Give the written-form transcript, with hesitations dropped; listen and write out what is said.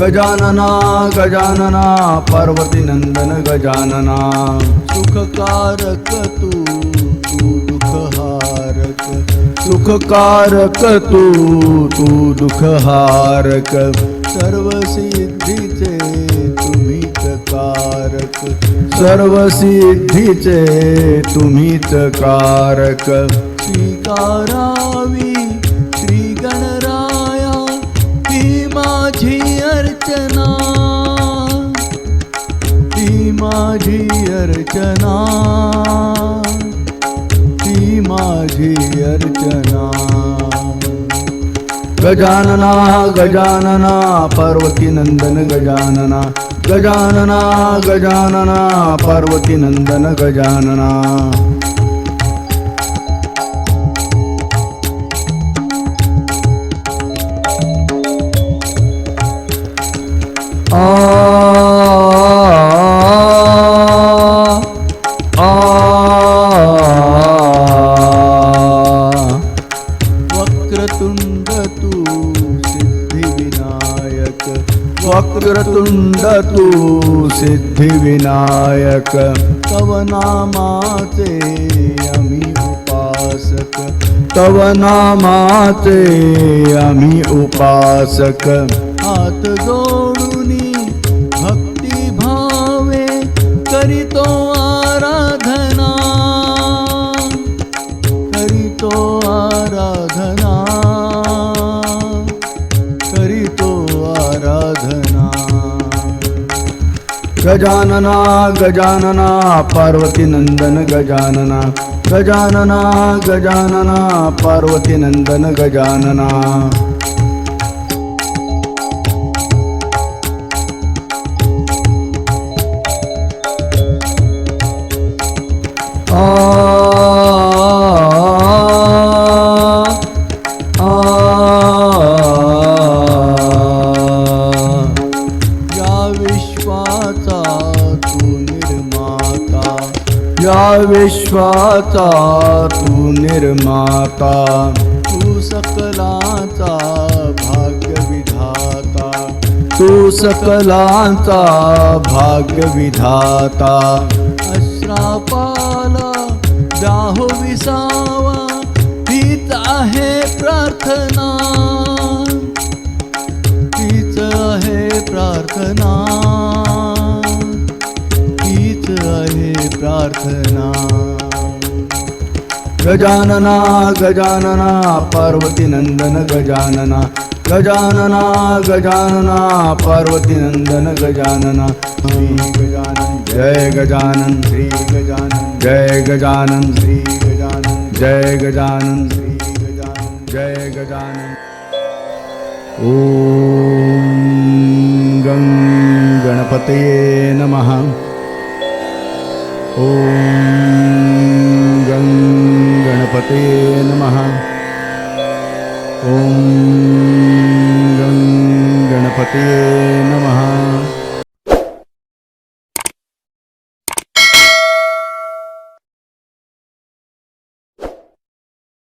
गजानना गजानना पार्वती नंदन गजानना सुखकारक तू दुःखहारक सुखकारक तू दुःखहारक सर्व सिद्धीचे तुम्हीच कारक सर्व सिद्धीचे तुम्हीच कारक स्वीकारावी श्री गणराया ही माझी अर्चना ही माझी अर्चना ही माझी अर्चना गजानना गजानना पार्वती नंदन गजानना गजानना गजानना पार्वती नंदन गजानना वक्रतुंड तू सिद्धिविनायक वक्रतुंड तू सिद्धिविनायक तव नामाचे आम्ही उपासक तव नामाचे आम्ही उपासक हात जोडूनी भक्ती भावे करीतो आराधना करीतो आराधना करीतो आराधना गजानना गजानना पार्वती नंदन गजानना गजानना गजानना पार्वती नंदन गजानना या विश्वाचा तू निर्माता तू सकलाचा भाग्यविधाता तू सकलांचा भाग्यविधाता अश्रापाला जाहो विसावा हीच आहे प्रार्थना हीच आहे प्रार्थना हीच आहे प्रार्थना गजानना गजानना पार्वती नंदन गजानना गजानना गजानना पार्वती नंदन गजानना श्री गजानन जय गजानन श्री गजानन जय गजानन श्री गजानन जय गजानन श्री गजानन जय गजानन ओम गं गणपतये नमः ओम गं गणपतये नमः ओम गं गणपतये नमः